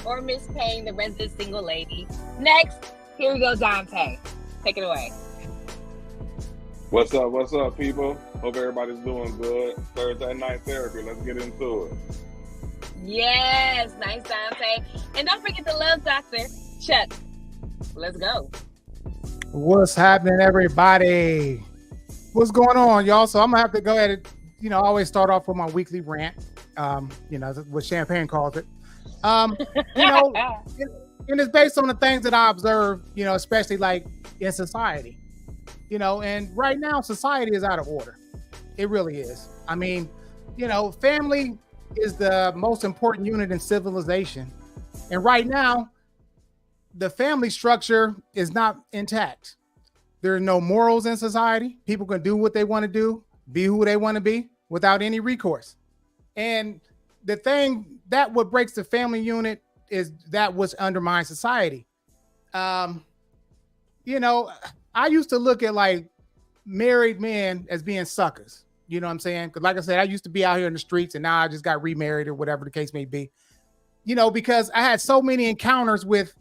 or Miss Payne, the resident single lady. Next, here we go, Dante. Take it away. What's up, people? Hope everybody's doing good. Thursday night therapy. Let's get into it. Yes, nice, Dante. And don't forget the love doctor, Chuck. Let's go. What's happening, everybody? What's going on, y'all? So I'm gonna have to go ahead and, I always start off with my weekly rant. What Champagne calls it. And it's based on the things that I observe, especially like in society. And right now society is out of order. It really is. I mean, family is the most important unit in civilization. And right now, the family structure is not intact. There are no morals in society. People can do what they want to do, be who they want to be without any recourse. And the thing that what breaks the family unit is that which undermines society. I used to look at like married men as being suckers. You know what I'm saying? Because like I said, I used to be out here in the streets and now I just got remarried or whatever the case may be. Because I had so many encounters with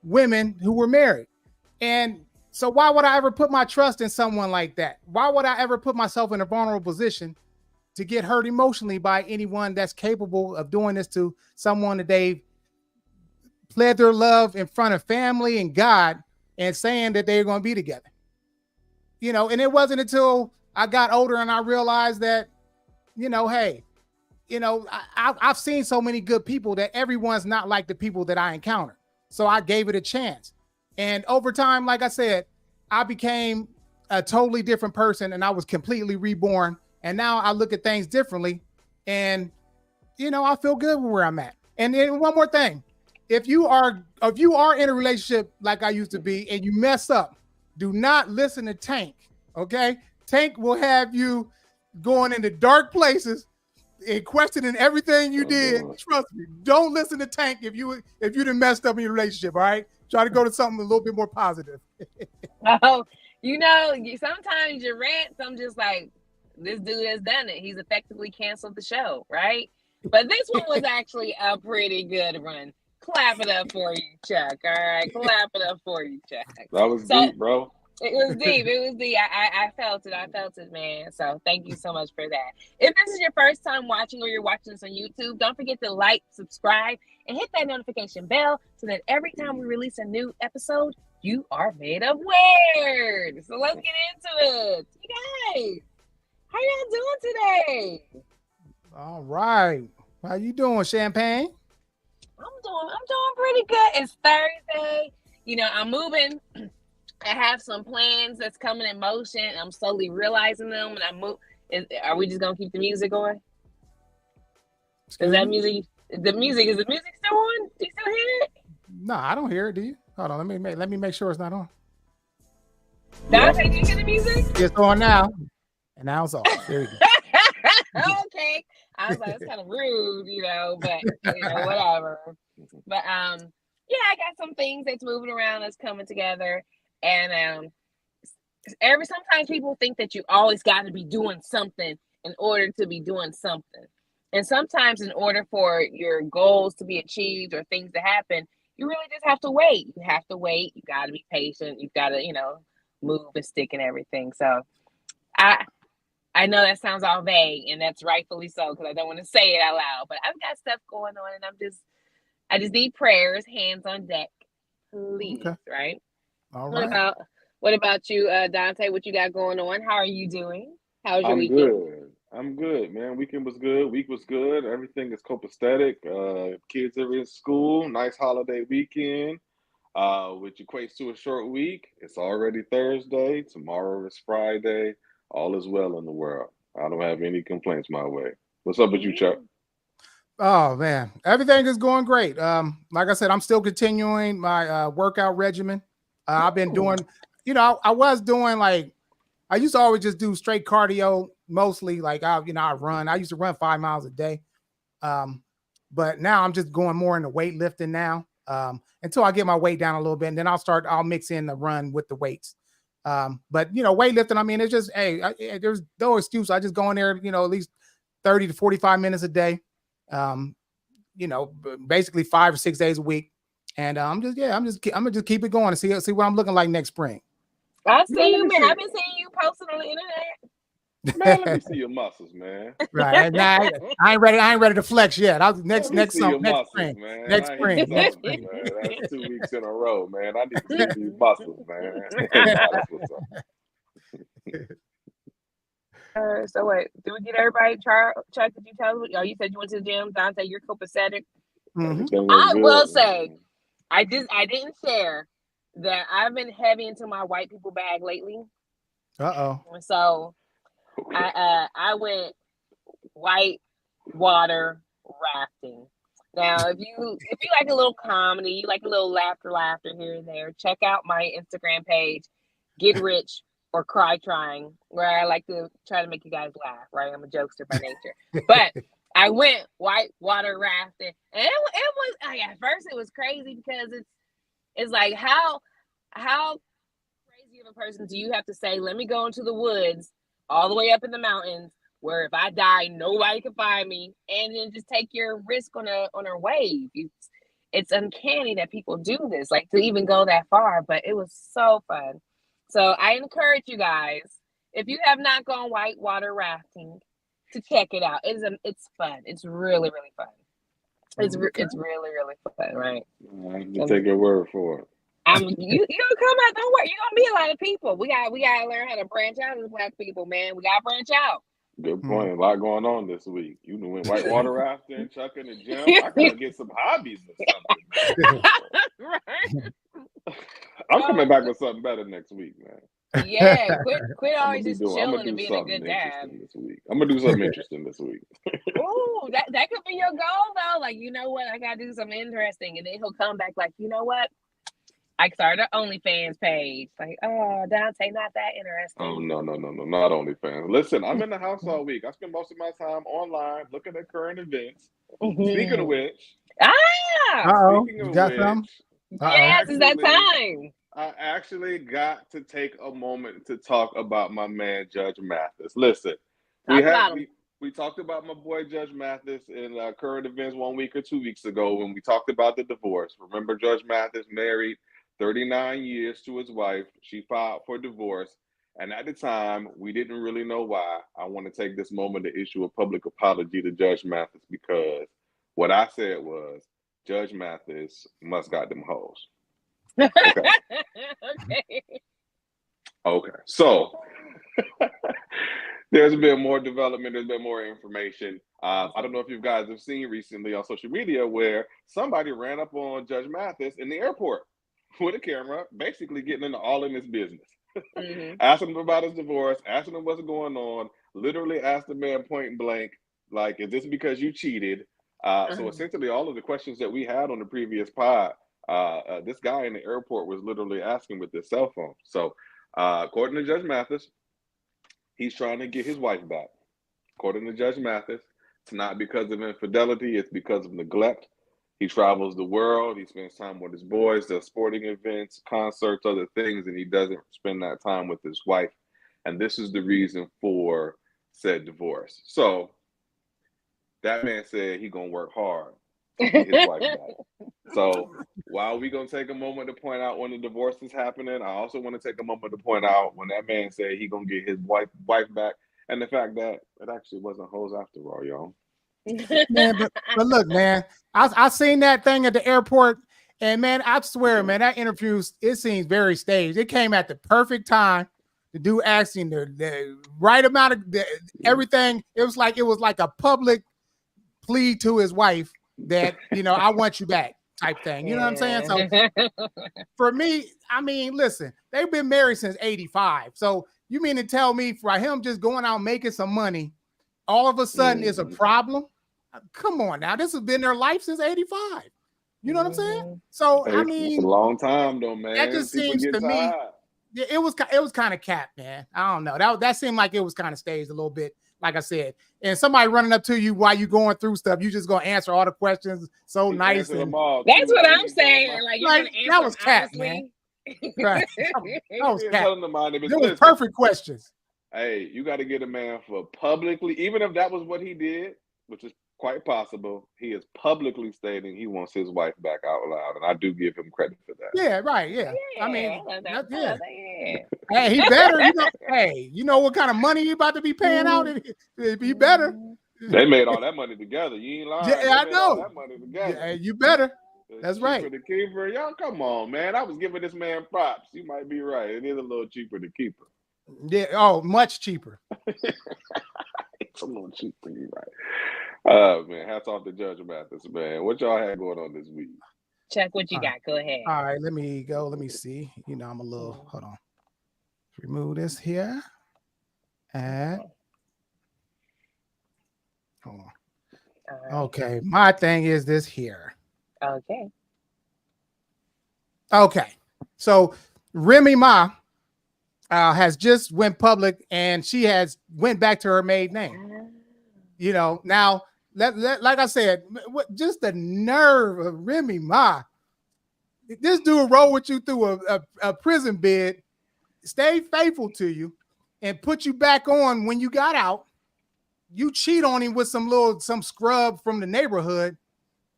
women who were married. And so why would I ever put my trust in someone like that? Why would I ever put myself in a vulnerable position to get hurt emotionally by anyone that's capable of doing this to someone that they've pled their love in front of family and God and saying that they're going to be together? And it wasn't until I got older and I realized that, I've seen so many good people that everyone's not like the people that I encountered. So I gave it a chance. And over time, like I said, I became a totally different person and I was completely reborn. And now I look at things differently and, I feel good with where I'm at. And then one more thing, if you are in a relationship like I used to be and you mess up, do not listen to Tank. Okay. Tank will have you going into dark places and questioning everything you did. Trust me. Don't listen to Tank if you done messed up in your relationship. All right. Try to go to something a little bit more positive. Sometimes your rants, I'm just like, this dude has done it. He's effectively canceled the show, right? But this one was actually a pretty good run. Clap it up for you, Chuck. All right, clap it up for you, Chuck. That was deep, bro. It was deep. It was deep. I felt it. I felt it, man. So thank you so much for that. If this is your first time watching or you're watching this on YouTube, don't forget to like, subscribe, and hit that notification bell so that every time we release a new episode, you are made aware. So let's get into it. You guys, how y'all doing today? All right. How you doing, Champagne? I'm doing pretty good. It's Thursday. I'm moving. I have some plans that's coming in motion. I'm slowly realizing them, and I move. Are we just gonna keep the music on? Is that music? Is the music still on? Do you still hear it? No, I don't hear it. Do you? Hold on. Let me make sure it's not on. Dante, do you hear the music? It's on now, and now it's off. There you go. Okay. I was like, it's kind of rude, but whatever. But I got some things that's moving around that's coming together. And sometimes people think that you always got to be doing something in order to be doing something. And sometimes in order for your goals to be achieved or things to happen, you really just have to wait. You have to wait. You got to be patient. You've got to, move and stick and everything. So I know that sounds all vague, and that's rightfully so because I don't want to say it out loud. But I've got stuff going on, and I just need prayers, hands on deck, please. Okay. Right? All right. What about you, Dante? What you got going on? How are you doing? How's your weekend? I'm good, man. Weekend was good. Week was good. Everything is copacetic. Kids are in school. Nice holiday weekend, which equates to a short week. It's already Thursday. Tomorrow is Friday. All is well in the world. I don't have any complaints my way. What's up with you, Chuck? Oh, man. Everything is going great. Like I said, I'm still continuing my workout regimen. I've been doing, I was doing I used to always just do straight cardio mostly. I run. I used to run 5 miles a day. But now I'm just going more into weightlifting now until I get my weight down a little bit. And then I'll mix in the run with the weights. But weightlifting, I mean, it's just, there's no excuse. I just go in there, at least 30 to 45 minutes a day. basically 5 or 6 days a week. And I'm gonna just keep it going and see what I'm looking like next spring. I see you, man. I've been seeing you posting on the internet. Man, let me see your muscles, man. Right. Now, I ain't ready to flex yet. Next spring. Man. Next spring. Man. That's 2 weeks in a row, man. I need to see these muscles, man. That's what's up. So wait, did we get everybody? Chuck, did you tell us? Oh, you said you went to the gym. Dante, you're copacetic. Mm-hmm. I will say, I didn't share that I've been heavy into my white people bag lately. So I went white water rafting. Now, if you like a little comedy, you like a little laughter here and there, check out my Instagram page, Get Rich or Cry Trying, where I like to try to make you guys laugh, right? I'm a jokester by nature. But I went white water rafting, and it was at first it was crazy because it's like how crazy of a person do you have to say, let me go into the woods all the way up in the mountains where if I die, nobody can find me, and then just take your risk on a wave. It's uncanny that people do this, like to even go that far, but it was so fun. So I encourage you guys, if you have not gone white water rafting, to check it out. It's fun. It's really, really fun. It's really, really fun, right? You take your word for it. You don't come out. Don't worry. You're gonna be a lot of people. We gotta learn how to branch out as Black people, man. We gotta branch out. Good point. A lot going on this week. You went whitewater rafting, Chuck in the gym. I gotta get some hobbies or something. Right. I'm coming back with something better next week, man. Yeah, quit always just chilling and being a good dad. This week. I'm gonna do something interesting this week. Ooh, that could be your goal though. Like, you know what? I gotta do something interesting, and then he'll come back like, you know what? I started an OnlyFans page. Like, oh, Dante, not that interesting. Oh, no, not OnlyFans. Listen, I'm in the house all week. I spend most of my time online looking at current events. Mm-hmm. Speaking of which, you got some? Yes, it's that time. I actually got to take a moment to talk about my man, Judge Mathis. Listen, we talked about my boy, Judge Mathis, in current events 1 week or 2 weeks ago when we talked about the divorce. Remember, Judge Mathis married 39 years to his wife. She filed for divorce. And at the time, we didn't really know why. I want to take this moment to issue a public apology to Judge Mathis, because what I said was, Judge Mathis must got them hoes. Okay. Okay. So there's been more development. There's been more information. I don't know if you guys have seen recently on social media where somebody ran up on Judge Mathis in the airport with a camera, basically getting into all in his business. Mm-hmm. Asking him about his divorce, asking him what's going on, literally asked the man point blank, like, is this because you cheated? So essentially all of the questions that we had on the previous pod, this guy in the airport was literally asking with his cell phone. So according to Judge Mathis, he's trying to get his wife back. According to Judge Mathis, it's not because of infidelity, it's because of neglect. He travels the world. He spends time with his boys, does sporting events, concerts, other things, and he doesn't spend that time with his wife. And this is the reason for said divorce. So that man said he gonna work hard to get his wife back. So while we gonna take a moment to point out when the divorce is happening, I also want to take a moment to point out when that man said he gonna get his wife back, and the fact that it actually wasn't hoes after all, y'all. Man, but look, man, I seen that thing at the airport, and man, I swear, man, that interview, it seems very staged. It came at the perfect time. The dude asking the right amount of everything. It was like a public plea to his wife that, I want you back type thing. You know what I'm saying? So for me, I mean, listen, they've been married since 85. So you mean to tell me for him just going out making some money, all of a sudden is a problem? Come on now, this has been their life since 85. You know what I'm saying? So I mean, it's a long time though, man. That just seems to me, it was kind of capped, man. I don't know. That seemed like it was kind of staged a little bit, like I said. And somebody running up to you while you going through stuff, you just gonna answer all the questions so nice. And that's what I'm saying. Like that was capped, man. Right. That was capped. It was perfect questions. Hey, you got to get a man for publicly, even if that was what he did, which is quite possible he is publicly stating he wants his wife back out loud, and I do give him credit for that. Yeah, right. Yeah. Yeah, I mean, I love that. that, I yeah. love that. Yeah. Hey, he better. Hey, you know what kind of money he about to be paying out? He better. They made all that money together. You ain't lying. Yeah, They I made know. all that money together. Yeah, you better. That's cheaper right. to keep her. Y'all, come on, man. I was giving this man props. You might be right. It is a little cheaper to keep her. Yeah. Oh, much cheaper. It's a little cheaper. You're right. Man, hats off to Judge Mathis, man. What y'all had going on this week? Chuck, what you got? Go ahead. All right, let me go. Let me see. You know, I'm a little. Hold on. Remove this here. And hold on. Right. Okay, my thing is this here. Okay. So Remy Ma has just went public, and she has went back to her maiden name. You know, now like I said, just the nerve of Remy Ma. This dude roll with you through a prison bed, stay faithful to you, and put you back on when you got out. You cheat on him with some scrub from the neighborhood,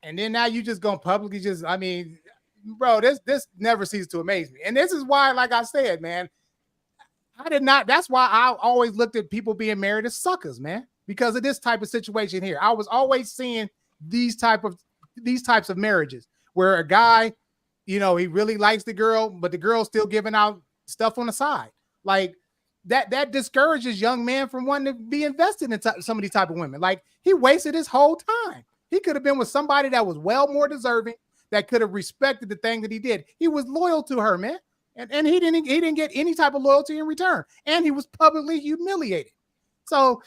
and then now you just gonna publicly I mean, bro, this never ceases to amaze me. And this is why, like I said, man, that's why I always looked at people being married as suckers, man, because of this type of situation here. I was always seeing these types of marriages where a guy, you know, he really likes the girl, but the girl's still giving out stuff on the side. Like, that discourages young men from wanting to be invested in some of these type of women. Like, he wasted his whole time. He could have been with somebody that was well more deserving, that could have respected the thing that he did. He was loyal to her, man. And he didn't get any type of loyalty in return. And he was publicly humiliated. So,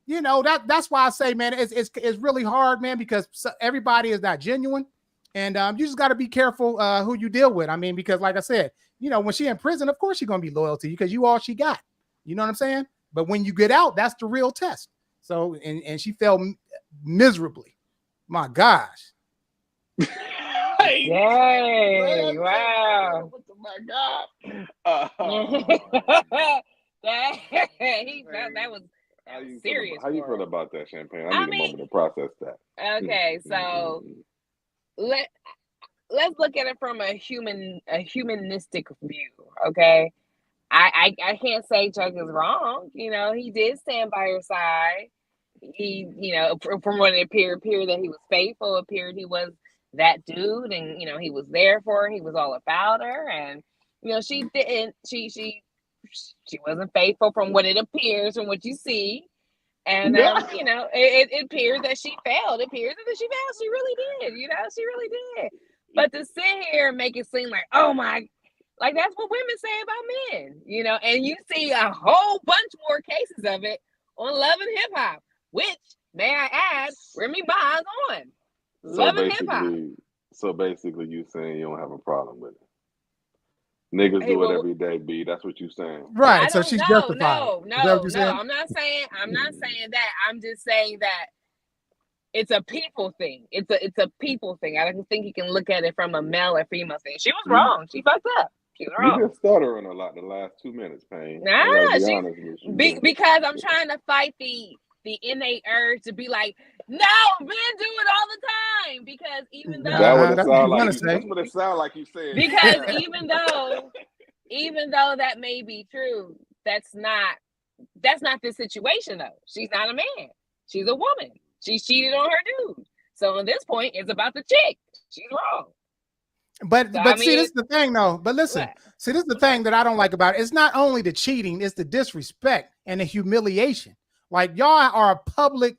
you know, that's why I say, man, it's really hard, man, because everybody is not genuine. And you just got to be careful who you deal with. I mean, because like I said, you know, when she's in prison, of course she's going to be loyal to you because you all she got. You know what I'm saying? But when you get out, that's the real test. So, and she fell miserably. My gosh. Yay! Wow. My God. That was serious. How you feel about that, Champagne? I need a moment to process that. Okay, so let's look at it from a humanistic view. Okay. I can't say Chuck is wrong. You know, he did stand by her side. He, you know, from what it appeared that he was faithful, appeared he was that dude, and you know, he was there for her. He was all about her, and you know, she didn't. She wasn't faithful from what it appears, from what you see, and you know, it appears that she failed. It appears that she failed. She really did. You know, she really did. But to sit here and make it seem like, oh my. Like, that's what women say about men, you know, and you see a whole bunch more cases of it on Love and Hip Hop, which, may I add, Remy Ma's on. Love and Hip Hop. So basically, you saying you don't have a problem with it. Niggas do it every day, B. That's what you saying. Right. So she's justified. No. I'm not saying that. I'm just saying that it's a people thing. It's a people thing. I don't think you can look at it from a male or female thing. She was wrong. She fucked up. She's wrong. You've been stuttering a lot the last 2 minutes, Payne. Because I'm trying to fight the innate urge to be like, no, men do it all the time. Because even though that's what it sounds like you said. Because even though that may be true, that's not the situation though. She's not a man. She's a woman. She cheated on her dude. So at this point, it's about the chick. She's wrong. But see, this is the thing, though. But listen, see, this is the thing that I don't like about it. It's not only the cheating, it's the disrespect and the humiliation. Like, y'all are public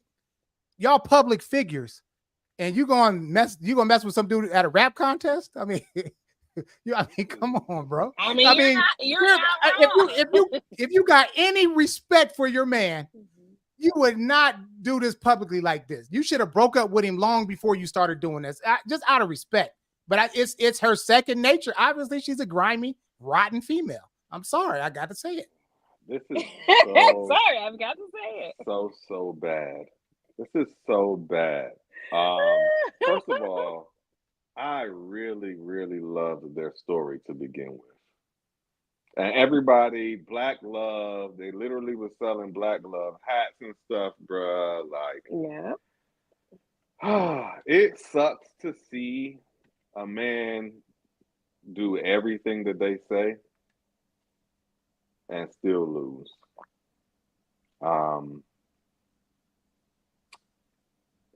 figures, and you're gonna mess with some dude at a rap contest. I mean, come on, bro. If you got any respect for your man, you would not do this publicly like this. You should have broke up with him long before you started doing this, just out of respect. But it's her second nature. Obviously, she's a grimy, rotten female. I'm sorry, I got to say it. This is sorry, I've got to say it. So bad. This is so bad. First of all, I really, really loved their story to begin with. And everybody, Black Love, they literally was selling Black Love hats and stuff, bruh. Like, yeah. It sucks to see a man do everything that they say and still lose. Um,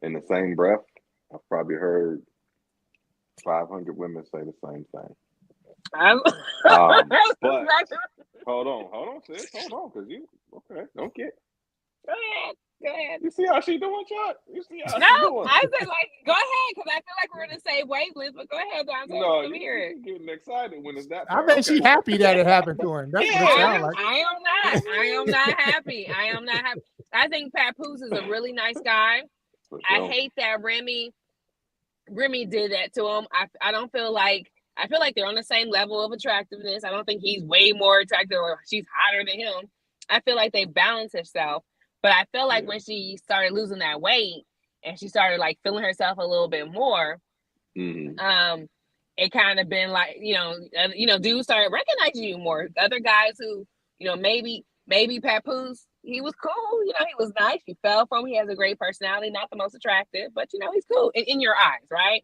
in the same breath, I've probably heard 500 women say the same thing. I'm, But hold on, sis, hold on, because you okay? Don't get. Go ahead. You see how she doing, Chuck? You see how No, she doing? I said like, go ahead, because I feel like we're in the same wavelength. But go ahead, Dante. No, Let me hear it. you're getting excited when it's that. I bet she happy that it happened to her. That's what it sounds like. I am not happy. I am not happy. I think Papoose is a really nice guy. Sure. I hate that Remy did that to him. I don't feel like, I feel like they're on the same level of attractiveness. I don't think he's way more attractive or she's hotter than him. I feel like they balance herself. But I feel like when she started losing that weight and she started like feeling herself a little bit more, it kind of been like, dudes started recognizing you more. Other guys who, maybe Papoose, he was cool. He was nice. You fell for him. He has a great personality, not the most attractive, but he's cool in your eyes, right?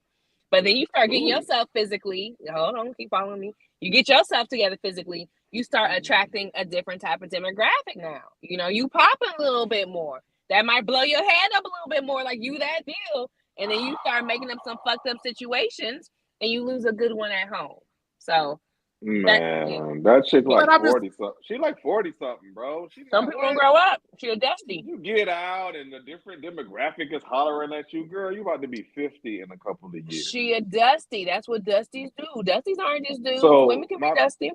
But then you start getting yourself physically. Hold on, keep following me. You get yourself together physically. You start attracting a different type of demographic now. You popping a little bit more. That might blow your head up a little bit more, like you that deal. And then you start making up some fucked up situations, and you lose a good one at home. So, that chick like 40 something. She like 40 something, bro. Some people don't grow up. She a dusty. You get out, and the different demographic is hollering at you, girl. You about to be 50 in a couple of years. She a dusty. That's what dusties do. Dusties aren't just dudes. So women can be dusty.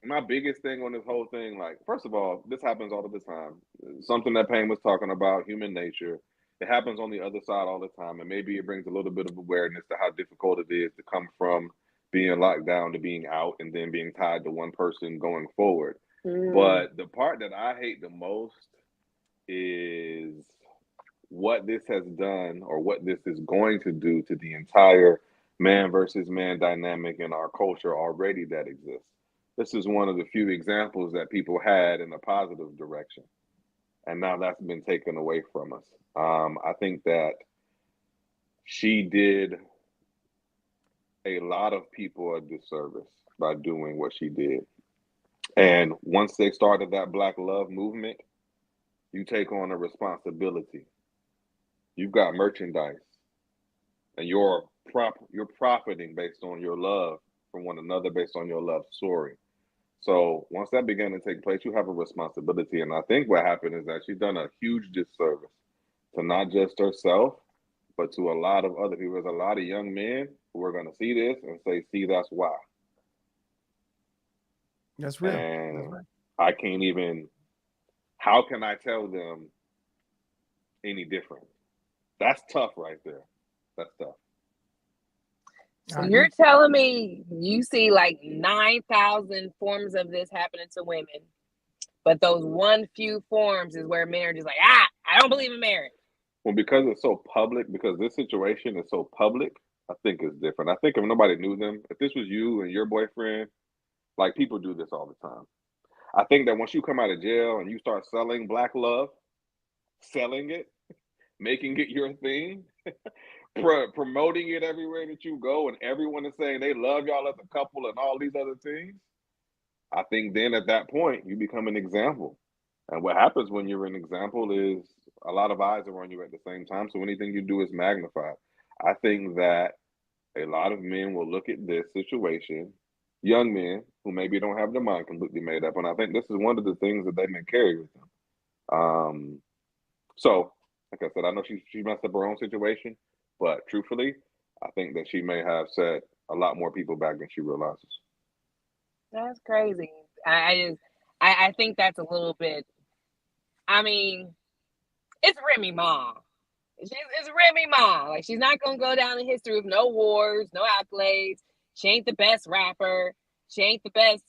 My biggest thing on this whole thing, like, first of all, this happens all of the time. Something that Payne was talking about, human nature. It happens on the other side all the time, and maybe it brings a little bit of awareness to how difficult it is to come from being locked down to being out and then being tied to one person going forward. But the part that I hate the most is what this has done or what this is going to do to the entire man versus man dynamic in our culture already that exists. This is one of the few examples that people had in a positive direction. And now that's been taken away from us. I think that she did a lot of people a disservice by doing what she did. And once they started that Black Love movement, you take on a responsibility. You've got merchandise, and you're profiting based on your love from one another, based on your love story. So once that began to take place, you have a responsibility. And I think what happened is that she's done a huge disservice to not just herself, but to a lot of other people. There's a lot of young men who are going to see this and say, see, that's why. That's real. And that's right. I can't even, how can I tell them any different? That's tough right there. That's tough. So you're telling me you see like 9,000 forms of this happening to women, but those one few forms is where men are just like, I don't believe in marriage. Well, because it's so public, because this situation is so public, I think it's different. I think if nobody knew them, if this was you and your boyfriend, like people do this all the time. I think that once you come out of jail and you start selling Black love, selling it, making it your thing, promoting it everywhere that you go, and everyone is saying they love y'all as a couple and all these other things, I think then at that point you become an example. And what happens when you're an example is a lot of eyes are on you at the same time, so anything you do is magnified. I think that a lot of men will look at this situation, young men who maybe don't have their mind completely made up, and I think this is one of the things that they may carry with them. So, like I said, I know she messed up her own situation, but truthfully, I think that she may have set a lot more people back than she realizes. That's crazy. I think that's a little bit. I mean, it's Remy Ma. It's Remy Ma. Like, she's not gonna go down in history with no awards, no accolades. She ain't the best rapper. She ain't the best.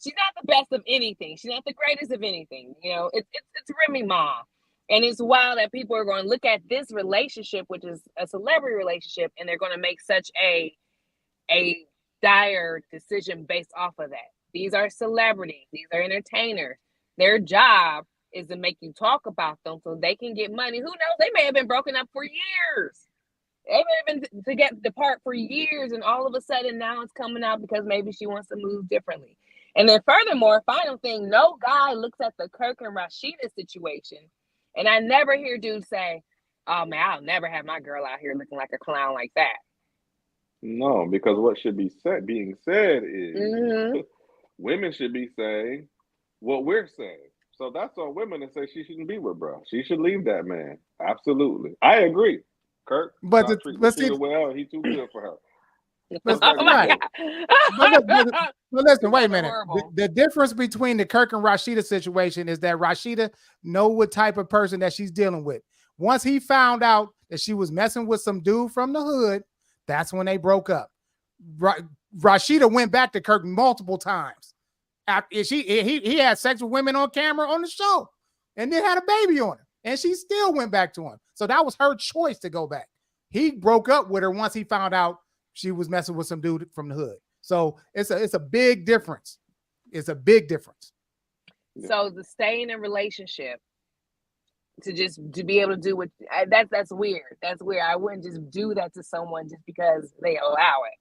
She's not the best of anything. She's not the greatest of anything. It's Remy Ma. And it's wild that people are going to look at this relationship, which is a celebrity relationship, and they're going to make such a dire decision based off of that. These are celebrities. These are entertainers. Their job is to make you talk about them so they can get money. Who knows? They may have been broken up for years. They've been to get apart for years, and all of a sudden now it's coming out because maybe she wants to move differently. And then furthermore, final thing, no guy looks at the Kirk and Rashida situation, and I never hear dudes say, "Oh man, I'll never have my girl out here looking like a clown like that." No, because what should be being said is Mm-hmm. women should be saying what we're saying. So that's on women to say she shouldn't be with bro. She should leave that man. Absolutely. I agree. Kirk, But not treating Rashida well. He's too good for her. But, Oh my right. God. But listen, wait a minute. Horrible. The difference between the Kirk and Rashida situation is that Rashida know what type of person that she's dealing with. Once he found out that she was messing with some dude from the hood, that's when they broke up. Rashida went back to Kirk multiple times. After he had sex with women on camera on the show, and then had a baby on him, and she still went back to him. So that was her choice to go back. He broke up with her once he found out she was messing with some dude from the hood. So it's a big difference. It's a big difference. So the stay in a relationship to be able to do what that's weird. That's weird. I wouldn't just do that to someone just because they allow it.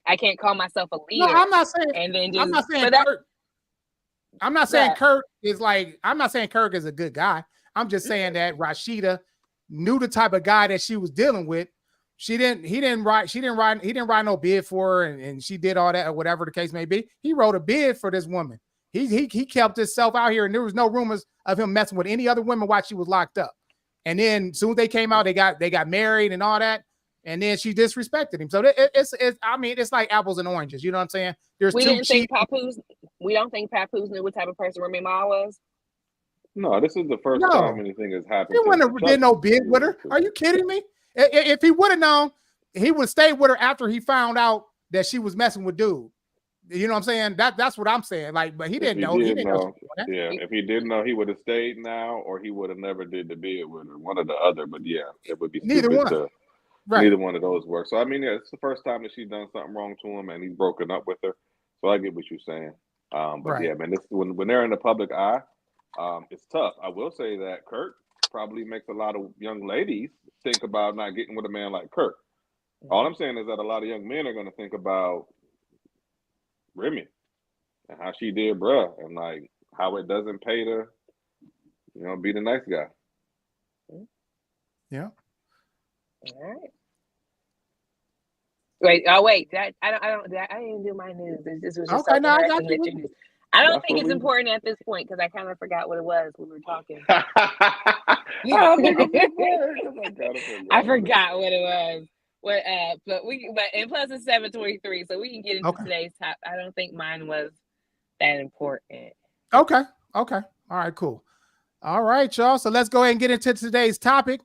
I can't call myself a leader. No, I'm not saying. And then just, I'm not saying Kirk. I'm not saying Kirk is like. I'm not saying Kirk is a good guy. I'm just saying that Rashida knew the type of guy that she was dealing with. He didn't write no bid for her, and she did all that or whatever the case may be. He wrote a bid for this woman. He kept himself out here, and there was no rumors of him messing with any other women while she was locked up. And then soon as they came out, they got married and all that. And then she disrespected him. So it's like apples and oranges. You know what I'm saying? We don't think Papoose knew what type of person Remy Ma was. No, this is the first time anything has happened. He wouldn't have did no bid with her. Are you kidding me? If he would have known, he would stay with her after he found out that she was messing with dude. You know what I'm saying? That's what I'm saying. Like, but he didn't know. Yeah, if he didn't know, he would have stayed now, or he would have never did the bid with her. One or the other. But yeah, it would be neither one. Neither one of those work. So I mean, yeah, it's the first time that she's done something wrong to him, and he's broken up with her. So I get what you're saying. But yeah, man, this when they're in the public eye, it's tough. I will say that Kirk probably makes a lot of young ladies think about not getting with a man like Kirk. All I'm saying is that a lot of young men are going to think about Remy and how she did, bruh, and like how it doesn't pay to, be the nice guy. Yeah. All right. Wait. I didn't do my news. This was just okay. No, I got you. I don't think it's important at this point because I kind of forgot what it was when we were talking. I forgot what it was. But and plus it's 7:23, so we can get into today's top. I don't think mine was that important. Okay. All right. Cool. All right, y'all. So let's go ahead and get into today's topic.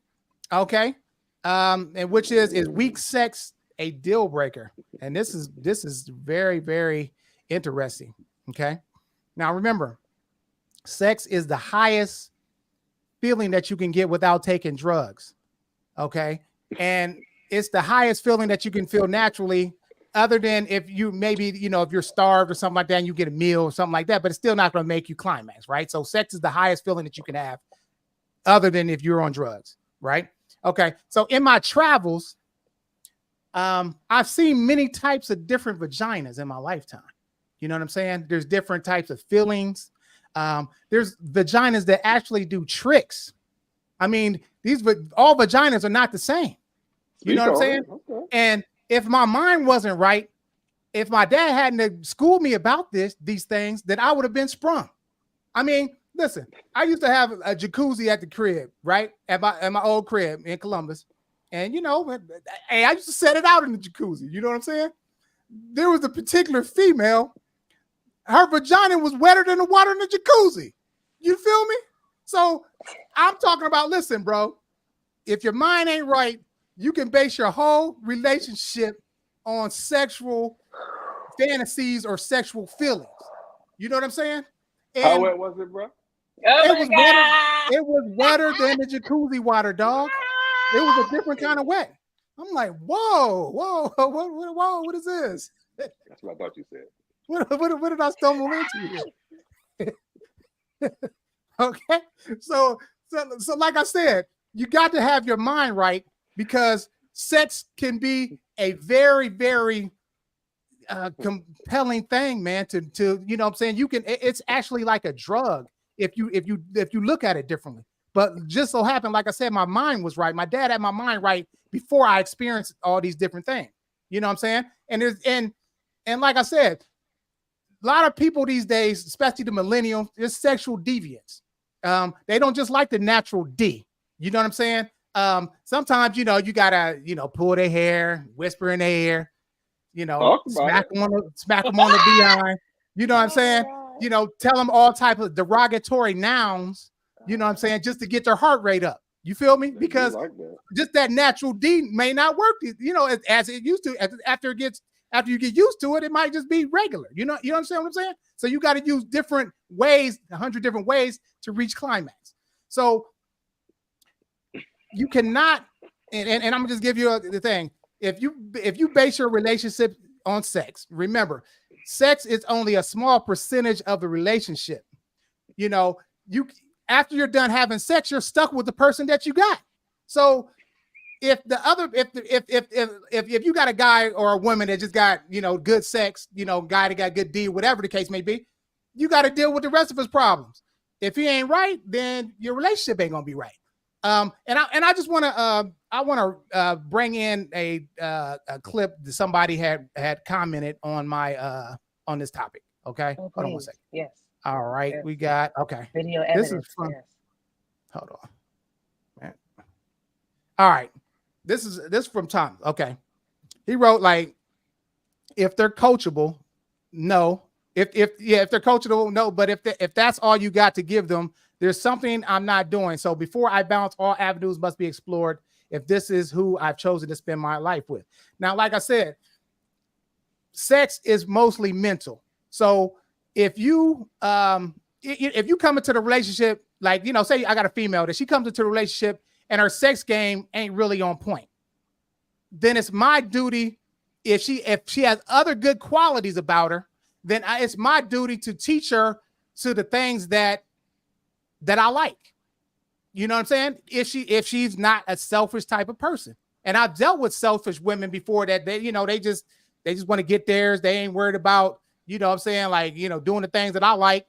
Okay. And which is weak sex a deal breaker? And this is very, very interesting. Okay. Now remember, sex is the highest feeling that you can get without taking drugs. Okay. And it's the highest feeling that you can feel naturally, other than if you maybe, if you're starved or something like that and you get a meal or something like that, but it's still not going to make you climax, right? So sex is the highest feeling that you can have other than if you're on drugs, right? Okay. So in my travels, I've seen many types of different vaginas in my lifetime. You know what I'm saying? There's different types of feelings. There's vaginas that actually do tricks. I mean, all vaginas are not the same. You know what I'm saying? Okay. And if my mind wasn't right, if my dad hadn't schooled me about these things, then I would have been sprung. I mean, listen, I used to have a jacuzzi at the crib, right? At my old crib in Columbus. And, hey, I used to set it out in the jacuzzi. You know what I'm saying? There was a particular female. Her vagina was wetter than the water in the jacuzzi. You feel me? So I'm talking about, listen, bro, if your mind ain't right, you can base your whole relationship on sexual fantasies or sexual feelings. You know what I'm saying? And how wet was it, bro? It was wetter than the jacuzzi water, dog. It was a different kind of wet. I'm like, whoa, what is this? That's what I thought you said. What did I stumble into here? Okay, so like I said, you got to have your mind right, because sex can be a very, very compelling thing, man. To you know what I'm saying, you can. It's actually like a drug if you look at it differently. But just so happened, like I said, my mind was right. My dad had my mind right before I experienced all these different things. You know what I'm saying? And there's and like I said, a lot of people these days, especially the millennials, is sexual deviants. They don't just like the natural D. You know what I'm saying? Sometimes, you know, you gotta, you know, pull their hair, whisper in their ear, you know, smack them on the behind. You know what I'm saying? You know, tell them all type of derogatory nouns. You know what I'm saying? Just to get their heart rate up. You feel me? Because just that natural D may not work. You know, as it used to. After you get used to it, it might just be regular. You understand what I'm saying? So you got to use different ways, 100 different ways to reach climax. So you cannot, and I'm gonna just give you the thing. If you base your relationship on sex, remember, sex is only a small percentage of the relationship. You know, after you're done having sex, you're stuck with the person that you got. So if you got a guy or a woman that just got, you know, good sex, you know, guy that got good D, whatever the case may be, you got to deal with the rest of his problems. If he ain't right, then your relationship ain't gonna be right. And I just want to bring in a clip that somebody had commented on my on this topic. Okay, hold on one second. Yes. All right, we got video evidence. This is from. Hold on. Man. All right, this is from Tom. Okay, he wrote like, if they're coachable, no. If they're coachable, no. But if that's all you got to give them, there's something I'm not doing. So before I bounce, all avenues must be explored if this is who I've chosen to spend my life with. Now, like I said, sex is mostly mental. So if you come into the relationship, like, you know, say I got a female that she comes into the relationship and her sex game ain't really on point, then it's my duty, if she has other good qualities about her, then it's my duty to teach her to the things that I like. You know what I'm saying? If she's not a selfish type of person. And I've dealt with selfish women before that they just want to get theirs. They ain't worried about, you know what I'm saying, like, you know, doing the things that I like,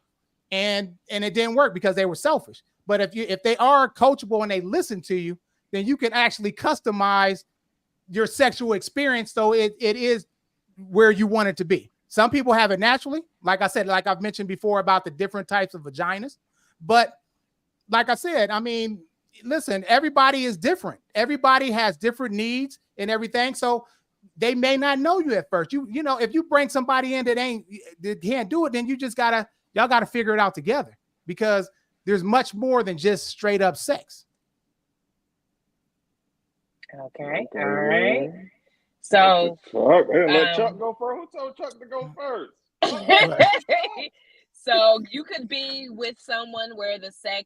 and it didn't work because they were selfish. But if they are coachable and they listen to you, then you can actually customize your sexual experience so it is where you want it to be. Some people have it naturally, like I said, like I've mentioned before about the different types of vaginas. But like I said, I mean, listen, everybody is different. Everybody has different needs and everything. So they may not know you at first. You know, if you bring somebody in that can't do it, then y'all gotta figure it out together, because there's much more than just straight up sex. Okay. All right. So let Chuck go first. Who told Chuck to go first? So you could be with someone where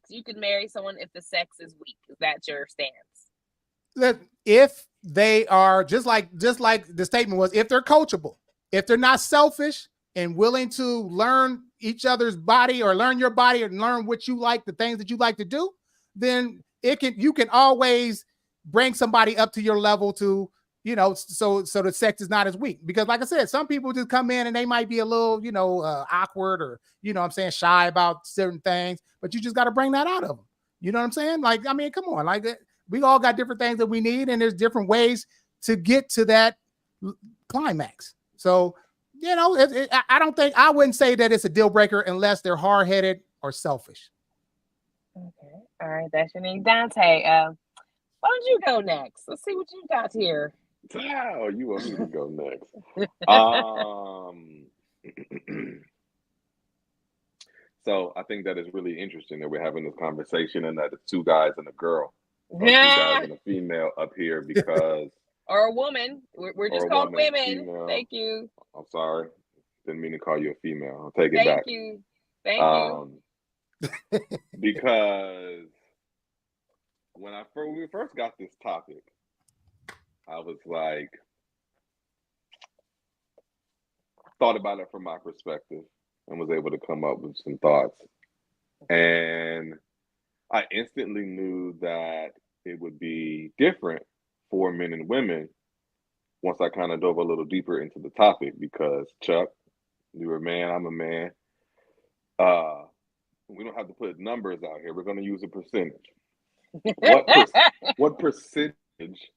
you could marry someone if the sex is weak. Is that your stance? If they are just like the statement was, if they're coachable, if they're not selfish and willing to learn each other's body or learn your body and learn what you like, the things that you like to do, then you can always bring somebody up to your level to, you know, so the sex is not as weak. Because like I said, some people just come in and they might be a little, you know, awkward or, you know what I'm saying, shy about certain things, but you just got to bring that out of them. You know what I'm saying? Like, I mean, come on, like we all got different things that we need, and there's different ways to get to that climax. So, you know, I wouldn't say that it's a deal breaker unless they're hard-headed or selfish. Okay. All right. That's your name, Dante. Why don't you go next? Let's see what you got here. Oh, you want me to go next? So I think that is really interesting that we're having this conversation and that it's two guys and a girl, or two guys and a female up here, because or a woman. We're just called women. Female. Thank you. I'm sorry, didn't mean to call you a female. I'll take it back. Thank you. Because when we first got this topic, I was like, thought about it from my perspective and was able to come up with some thoughts. And I instantly knew that it would be different for men and women once I kind of dove a little deeper into the topic because Chuck, you're a man, I'm a man. We don't have to put numbers out here. We're going to use a percentage. What percentage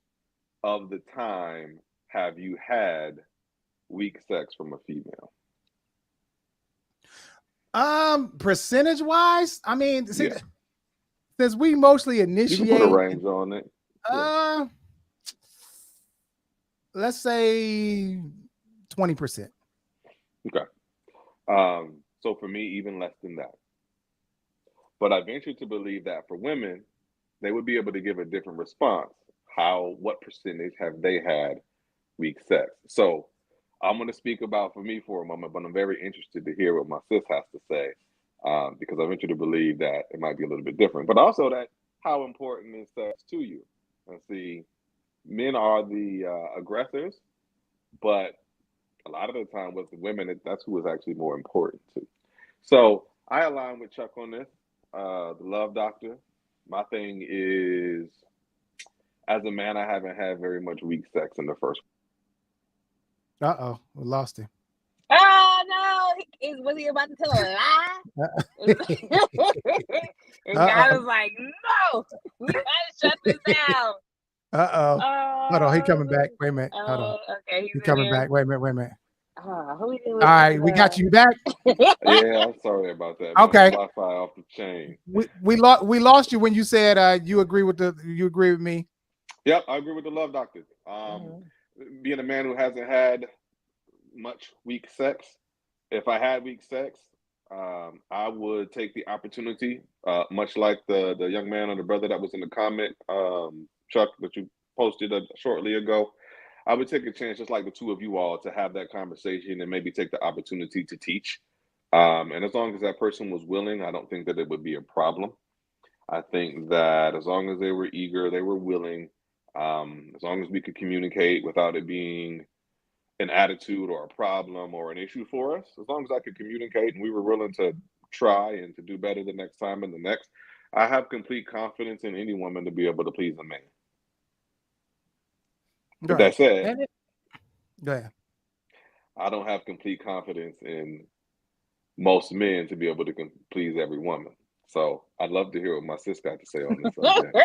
of the time have you had weak sex from a female? Percentage wise, I mean, since we mostly initiate, you can put a range on it. Let's say 20%. Okay. So for me, even less than that. But I venture to believe that for women, they would be able to give a different response. What percentage have they had weak sex? So I'm going to speak about for me for a moment, but I'm very interested to hear what my sis has to say because I venture to believe that it might be a little bit different, but also that how important is sex to you? And see, men are the aggressors, but a lot of the time with the women, that's who is actually more important to. So I align with Chuck on this, the love doctor. My thing is, as a man, I haven't had very much weak sex in the first. We lost him. Oh no! Was he about to tell a lie? And God was like, "No, we gotta shut this down." Hold on, he coming back. Wait a minute. Hold on. Okay, he's coming back. Wait a minute. All right, we got you back. Yeah, I'm sorry about that. Man. Okay. Wi-Fi off the chain. We lost you when you said you agree with me. Yep, I agree with the love doctor. Being a man who hasn't had much weak sex, if I had weak sex, I would take the opportunity, much like the young man or the brother that was in the comment, Chuck, that you posted shortly ago. I would take a chance, just like the two of you all, to have that conversation and maybe take the opportunity to teach. And as long as that person was willing, I don't think that it would be a problem. I think that as long as they were eager, they were willing, as long as we could communicate without it being an attitude or a problem or an issue for us, as long as I could communicate and we were willing to try and to do better the next time and the next, I have complete confidence in any woman to be able to please a man. With that said, go ahead. I don't have complete confidence in most men to be able to please every woman. So I'd love to hear what my sis got to say on this subject.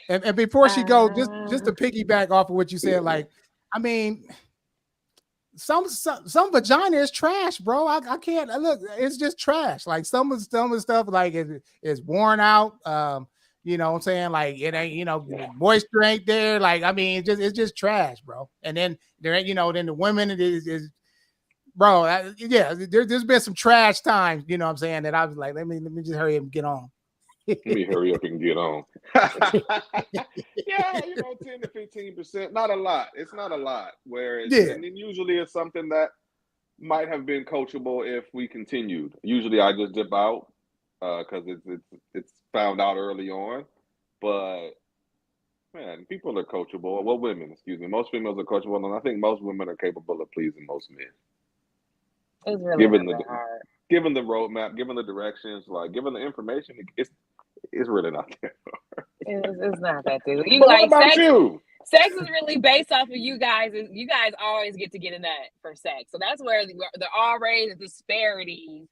And before she goes, just to piggyback off of what you said, like, I mean, some vagina is trash, bro. I can't look. It's just trash. Like some of the stuff, like is worn out. You know what I'm saying? Like it ain't, moisture ain't there. Like, I mean, it's just trash, bro. And then there ain't, then the women is bro. There's been some trash times, you know what I'm saying, that I was like, let me just hurry up and get on. Let me hurry up and get on. Yeah, 10 to 15%, not a lot. It's not a lot. Whereas, and then usually it's something that might have been coachable if we continued. Usually, I just dip out because it's found out early on. But man, people are coachable. Well, women, excuse me. Most females are coachable, and I think most women are capable of pleasing most men. It's really hard. Given the roadmap, given the directions, like given the information, it's really not that hard. It's not that dude. What about you? Sex is really based off of you guys. You guys always get to get a nut for sex, so that's where the already the disparity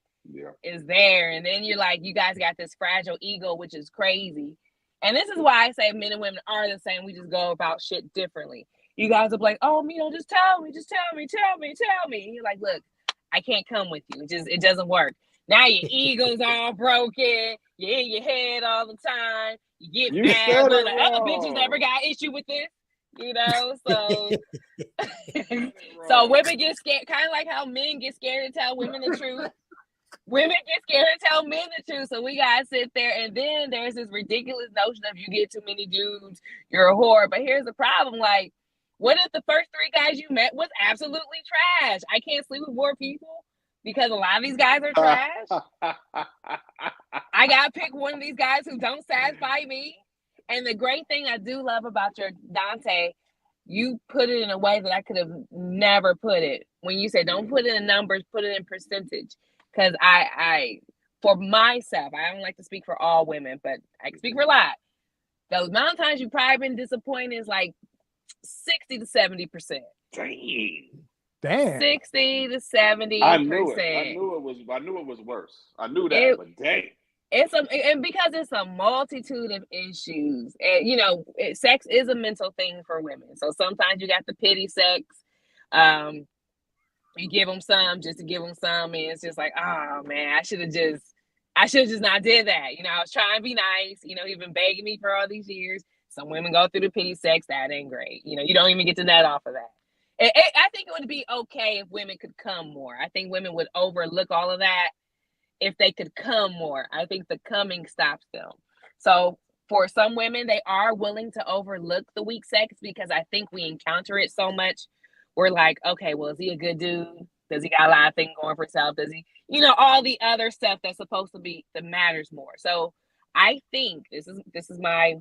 is there. And then you're like, you guys got this fragile ego, which is crazy. And this is why I say men and women are the same. We just go about shit differently. You guys are like, oh, just tell me. And you're like, look, I can't come with you. It doesn't work. Now your ego's all broken. You're in your head all the time. You get mad, but the other bitches never got issue with this. So so women get scared, kind of like how men get scared to tell women the truth. Women get scared to tell men the truth. So we gotta sit there, and then there's this ridiculous notion of you get too many dudes, you're a whore. But here's the problem: like, what if the first 3 guys you met was absolutely trash? I can't sleep with more people because a lot of these guys are trash. I gotta pick one of these guys who don't satisfy me. And the great thing I do love about your Dante, you put it in a way that I could have never put it. When you say don't put it in numbers, put it in percentage. Because I for myself, I don't like to speak for all women, but I can speak for a lot. The amount of times you've probably been disappointed is like 60 to 70%. Damn. 60 to 70%. I knew it was worse. I knew that, but dang. And because it's a multitude of issues, and you know, sex is a mental thing for women. So sometimes you got the pity sex. You give them some just to give them some, and it's just like, oh man, I should have just not did that. You know, I was trying to be nice. You know, he's been begging me for all these years. Some women go through the pity sex. That ain't great. You know, you don't even get to nut off of that. I think it would be okay if women could come more. I think women would overlook all of that if they could come more. I think the coming stops them. So for some women, they are willing to overlook the weak sex because I think we encounter it so much. We're like, okay, well, is he a good dude? Does he got a lot of things going for himself? Does he, you know, all the other stuff that's supposed to be that matters more. So I think this is my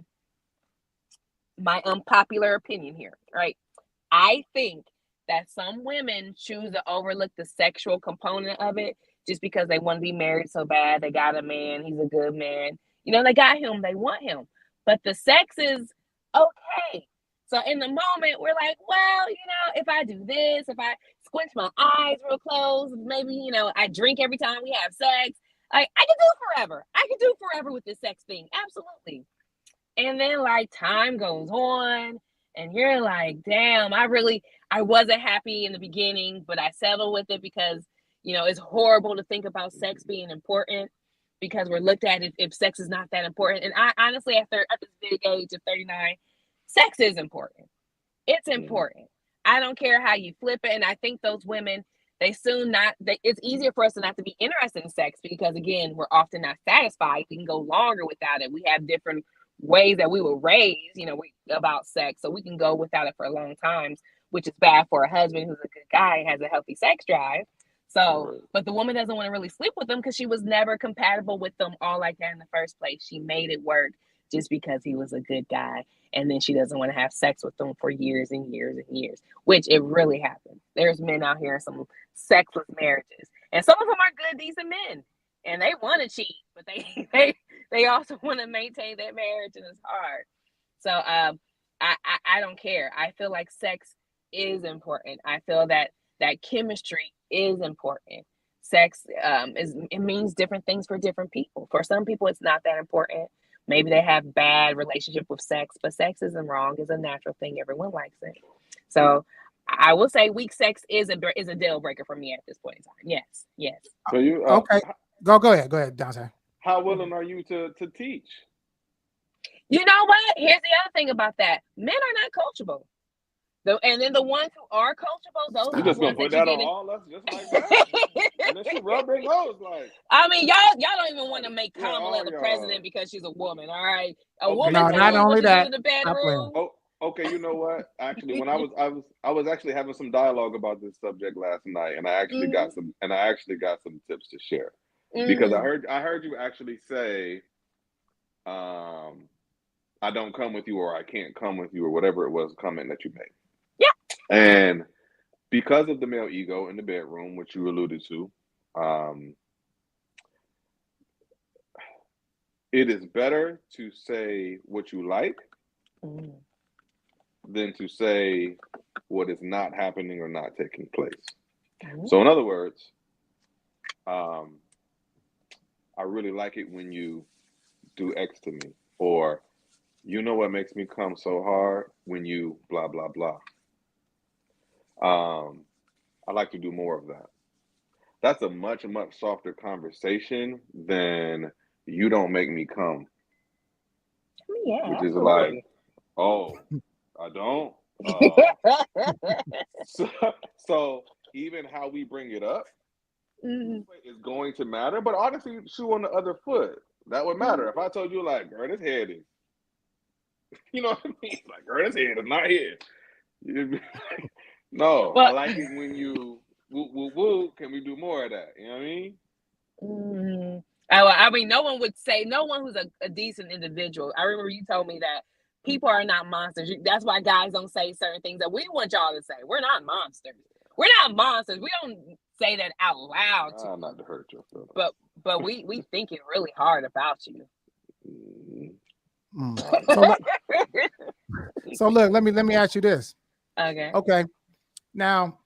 unpopular opinion here, right? I think that some women choose to overlook the sexual component of it just because they want to be married so bad. They got a man, he's a good man. You know, they got him, they want him. But the sex is okay. So in the moment, we're like, well, you know, if I do this, if I squint my eyes real close, maybe, you know, I drink every time we have sex. Like, I can do forever. I can do forever with this sex thing. Absolutely. And then like time goes on and you're like, damn, I wasn't happy in the beginning, but I settled with it because, you know, it's horrible to think about sex being important because we're looked at if sex is not that important. And I honestly, at this big age of 39, sex is important. It's important. I don't care how you flip it. And I think those women, it's easier for us to not to be interested in sex because again, we're often not satisfied. We can go longer without it. We have different ways that we were raised, you know, about sex. So we can go without it for a long time, which is bad for a husband who's a good guy and has a healthy sex drive. So, but the woman doesn't want to really sleep with him because she was never compatible with them all like that in the first place. She made it work just because he was a good guy. And then she doesn't want to have sex with them for years and years and years, which it really happens. There's men out here in some sexless marriages. And some of them are good, decent men. And they want to cheat, but they also want to maintain their marriage, and it's hard. So I don't care. I feel like sex is important. I feel that chemistry is important. Sex it means different things for different people. For some people, it's not that important. Maybe they have bad relationship with sex, but sex isn't wrong. It's a natural thing. Everyone likes it. So I will say weak sex is a deal breaker for me at this point in time. Yes. So you okay? Go ahead, Dante. How willing are you to teach? You know what? Here's the other thing about that: men are not coachable. And then the ones who are coachable, those you are just the gonna ones put that on all us just like that. And then she rub their nose like. I mean, y'all don't even want to make Kamala the president because she's a woman. All right, woman. No, not only that. In the bedroom. Okay, you know what? Actually, when I was actually having some dialogue about this subject last night, and I actually got some tips to share because I heard you actually say, I don't come with you or I can't come with you or whatever it was comment that you made. Yeah. And because of the male ego in the bedroom, which you alluded to, it is better to say what you like than to say what is not happening or not taking place. So in other words, I really like it when you do X to me, or you know what makes me come so hard when you blah, blah, blah. I like to do more of that. That's a much, much softer conversation than you don't make me come. Yeah, which is like, oh, I don't. So even how we bring it up is going to matter. But honestly, shoe on the other foot, that would matter. If I told you, like, girl, this head is, you know what I mean? Like, girl, this head is not here. No, I like it when you woo. Can we do more of that? You know what I mean? I mean, no one who's a decent individual. I remember you told me that people are not monsters. That's why guys don't say certain things that we want y'all to say. We're not monsters. We're not monsters. We don't say that out loud. Not to hurt you. But we think it really hard about you. So look, let me ask you this. Okay. Okay. Now,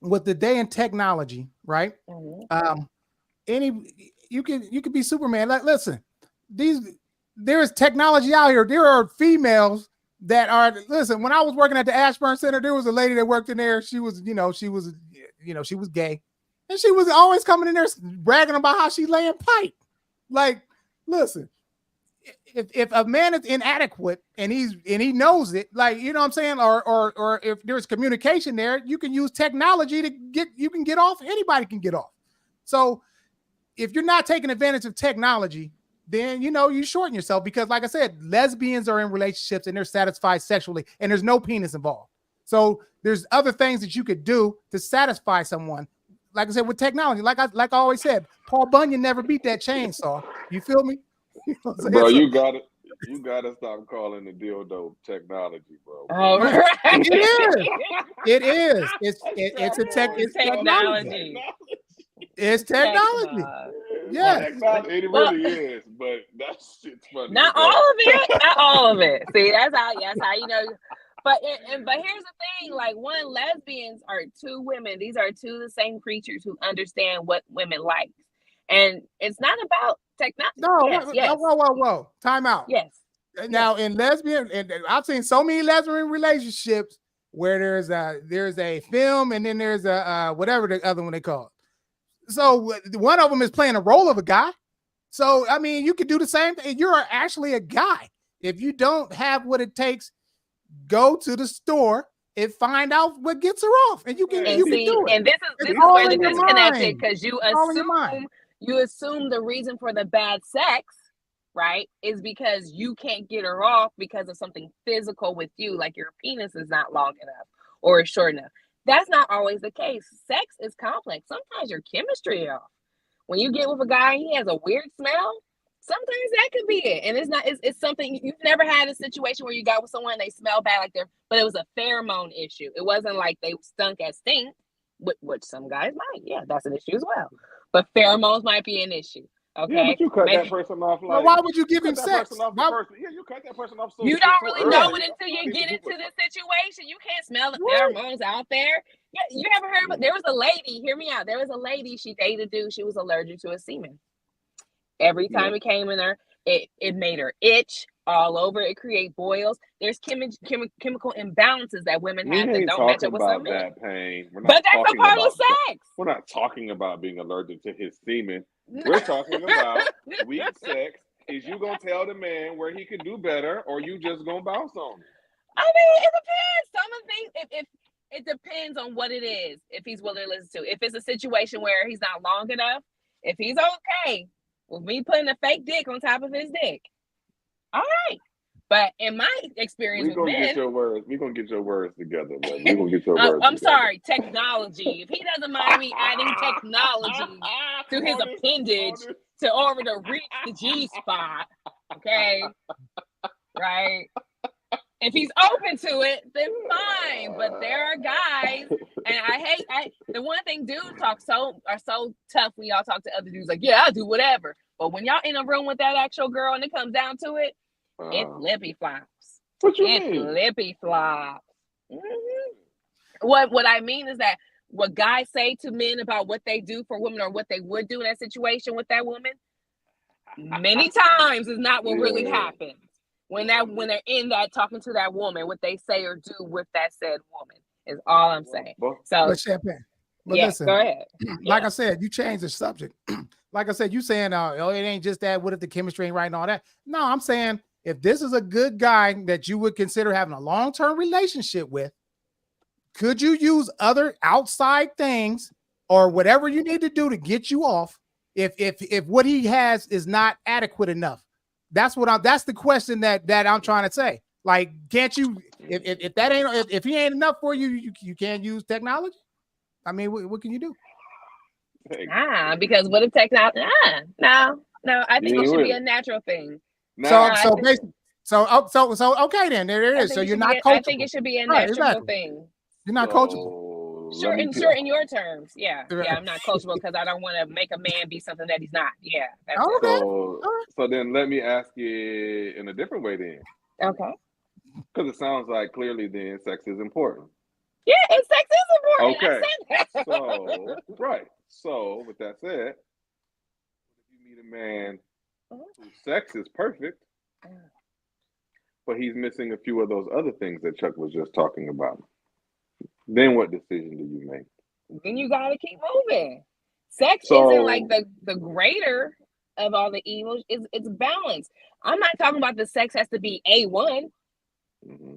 with the day in technology, right? Mm-hmm. You can be Superman. Like, listen, there is technology out here. There are females that are, listen, when I was working at the Ashburn Center, there was a lady that worked in there. She was gay. And she was always coming in there bragging about how she laying pipe. Like, listen, if a man is inadequate and he knows it, like, you know what I'm saying, or if there's communication there, you can use technology to get off. Anybody can get off. So if you're not taking advantage of technology, then you shorten yourself, because like I said, lesbians are in relationships and they're satisfied sexually and there's no penis involved. So there's other things that you could do to satisfy someone. Like I said, with technology, like I always said, Paul Bunyan never beat that chainsaw. You feel me? Bro, you gotta stop calling the dildo technology, bro. Oh, right. It is. It's technology. It's technology. Yeah, it really is, but that shit's funny. Not all of it. Not all of it. See, that's how you know. But here's the thing: like, one, lesbians are two women. These are two the same creatures who understand what women like, and it's not about technology. No, yes. Whoa! Time out. Yes. Now, in lesbian, and I've seen so many lesbian relationships where there's a film and then there's a whatever the other one they call it. So one of them is playing a role of a guy. So, I mean, you could do the same thing. You're actually a guy. If you don't have what it takes, go to the store and find out what gets her off. And you can do it. And this is where the disconnected, because you assume the reason for the bad sex, right, is because you can't get her off because of something physical with you, like your penis is not long enough or short enough. That's not always the case. Sex is complex. Sometimes your chemistry is off. When you get with a guy and he has a weird smell, sometimes that could be it. And it's something, you've never had a situation where you got with someone and they smell bad but it was a pheromone issue. It wasn't like they stunk as stink, which some guys might. Yeah, that's an issue as well. But pheromones might be an issue. Okay. Yeah, but you cut that person off. Like, well, why would you give him sex? You cut that person off. You don't really know it until you get into the situation. You can't smell the pheromones out there. Yeah, you ever heard of? There was a lady. Hear me out. There was a lady. She dated a dude. She was allergic to his semen. Every time it came in her, it made her itch all over. It create boils. There's chemical imbalances that women have that don't match up with some men. But that's a part of sex. We're not talking about being allergic to his semen. We're talking about weak sex. Is you gonna tell the man where he could do better, or you just gonna bounce on it? I mean, it depends. Some of the things, if it depends on what it is. If he's willing to listen to, if it's a situation where he's not long enough, if he's okay with me putting a fake dick on top of his dick, all right. But in my experience with men, we're gonna get your words together. Man. We're gonna get your words. I'm sorry, technology. If he doesn't mind me adding technology to his appendage to reach the G spot, okay, right? If he's open to it, then fine. But there are guys, and the one thing dudes are so tough when y'all talk to other dudes, like, yeah, I'll do whatever. But when y'all in a room with that actual girl and it comes down to it, it flippy flops. What you mean? Flippy flops. Mm-hmm. What I mean is that what guys say to men about what they do for women or what they would do in that situation with that woman, many times is not what really happens. When they're in that talking to that woman, what they say or do with that said woman is all I'm saying. So, Champagne. But listen, go ahead. Like I said, you changed the subject. Like I said, you saying, it ain't just that. What if the chemistry ain't right and all that? No, I'm saying if this is a good guy that you would consider having a long-term relationship with, could you use other outside things or whatever you need to do to get you off if what he has is not adequate enough? That's the question that I'm trying to say. Like, can't you, if he ain't enough for you, you can't use technology? I mean, what can you do? Because what if technology? No. I think it should be a natural thing. So okay then. There it is. So you're not coachable. I think it should be a natural thing. You're not coachable. Sure, in your terms. Yeah. I'm not coachable because I don't want to make a man be something that he's not. Yeah. That's so then let me ask you in a different way then. Okay. Because it sounds like clearly then sex is important. Yeah, sex is important. Okay. So right. So with that said, if you meet a man whose sex is perfect, but he's missing a few of those other things that Chuck was just talking about, then what decision do you make? Then you gotta keep moving. Sex isn't like the greater of all the evils. It's balance. I'm not talking about the sex has to be A1,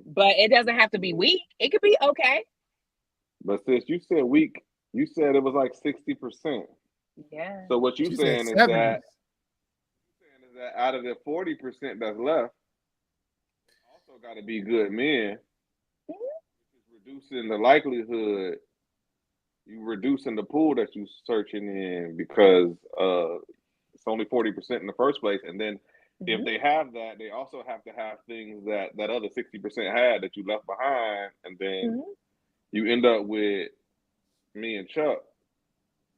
but it doesn't have to be weak. It could be okay. But sis, you said weak. You said it was like 60%. Yeah. So what you're saying is that out of the 40% that's left, also got to be good men. Reducing the likelihood, you reducing the pool that you're searching in because it's only 40% in the first place, and then if they have that, they also have to have things that other 60% had that you left behind, and then you end up with me and Chuck.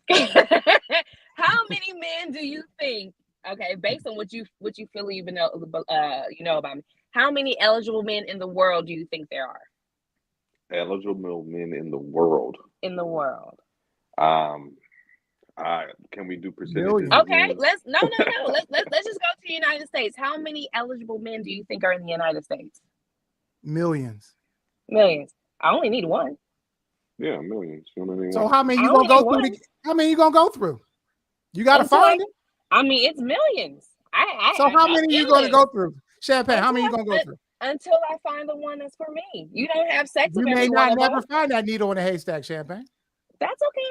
How many men do you think? Okay, based on what you feel even know about me, how many eligible men in the world do you think there are? Eligible men in the world. In the world. Can we do percentages? Okay, let's no. Let's just go to the United States. How many eligible men do you think are in the United States? Millions. I only need one. Yeah, millions. So how many you gonna go through? How many you gonna go through? You gotta find it. I mean, it's millions. So how many you gonna go through? Champagne, how many you gonna go through? Until I find the one that's for me. You don't have sex with everyone. You may not never find that needle in a haystack, Champagne. That's okay.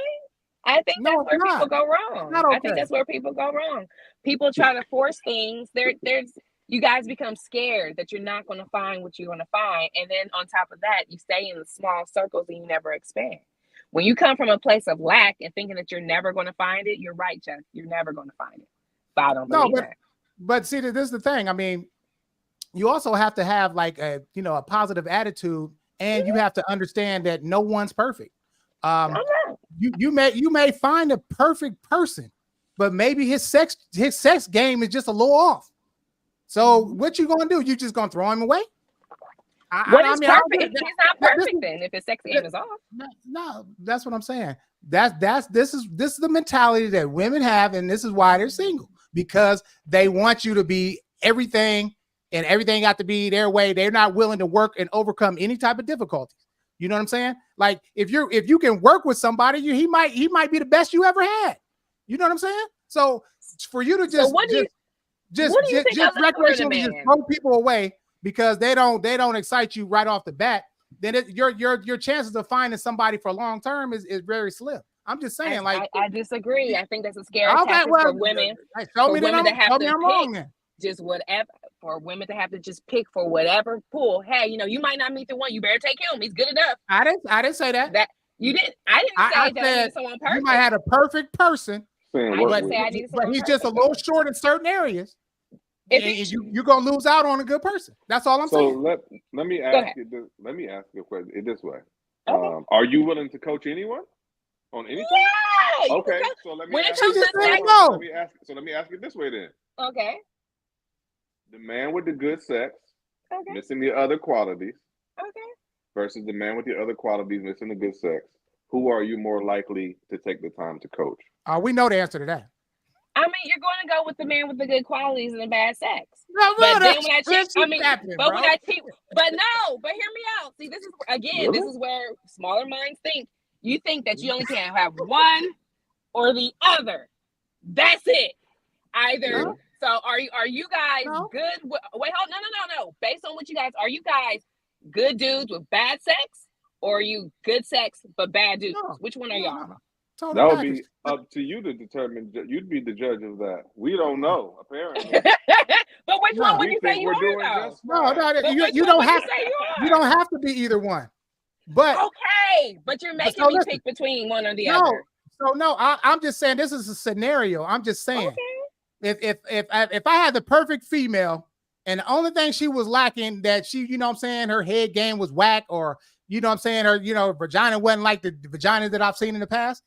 I think that's where people go wrong. Okay. I think that's where people go wrong. People try to force things. There's you guys become scared that you're not going to find what you're going to find. And then on top of that, you stay in the small circles and you never expand. When you come from a place of lack and thinking that you're never going to find it, you're right, Jeff. You're never going to find it. But I don't believe that. But see, this is the thing. I mean, you also have to have like a positive attitude, and you have to understand that no one's perfect. You may find a perfect person, but maybe his sex game is just a little off. So what you gonna do? You just gonna throw him away? Perfect? He's not perfect then. If his sex game is off, no, that's what I'm saying. This is the mentality that women have, and this is why they're single, because they want you to be everything. And everything got to be their way. They're not willing to work and overcome any type of difficulties. You know what I'm saying? Like if you can work with somebody, he might be the best you ever had. You know what I'm saying? So for you to just recreationally just throw people away because they don't excite you right off the bat, then your chances of finding somebody for long term is very slim. I'm just saying, I disagree. I think that's a scary tactic for women. Show me that I'm wrong then. Just whatever, for women to have to just pick for whatever pool. Hey, you might not meet the one. You better take him. He's good enough. I didn't say that. You didn't. I didn't say that. I said someone perfect. You might have a perfect person, but he's just a little short in certain areas. You're gonna lose out on a good person. That's all I'm saying. So let me ask you this. Let me ask you a question this way. Okay. Are you willing to coach anyone on anything? Yeah. Okay. So let me ask you this way then. Okay. The man with the good sex, missing the other qualities, versus the man with the other qualities, missing the good sex. Who are you more likely to take the time to coach? We know the answer to that. I mean, you're going to go with the man with the good qualities and the bad sex. No, but hear me out. See, this is where smaller minds think. You think that you only can have one or the other. That's it. Either. No. So are you guys good? Wait, hold no. Based on what you guys, are you guys good dudes with bad sex, or are you good sex but bad dudes? No. Which one are y'all? That would be up to you to determine. You'd be the judge of that. We don't know, apparently. But which one would you say you are? You don't have. You don't have to be either one. But but you're making me pick between one or the other. So no, I'm just saying this is a scenario. I'm just saying. Okay. If I had the perfect female and the only thing she was lacking that she, her head game was whack, or you know what I'm saying, or vagina wasn't like the vagina that I've seen in the past.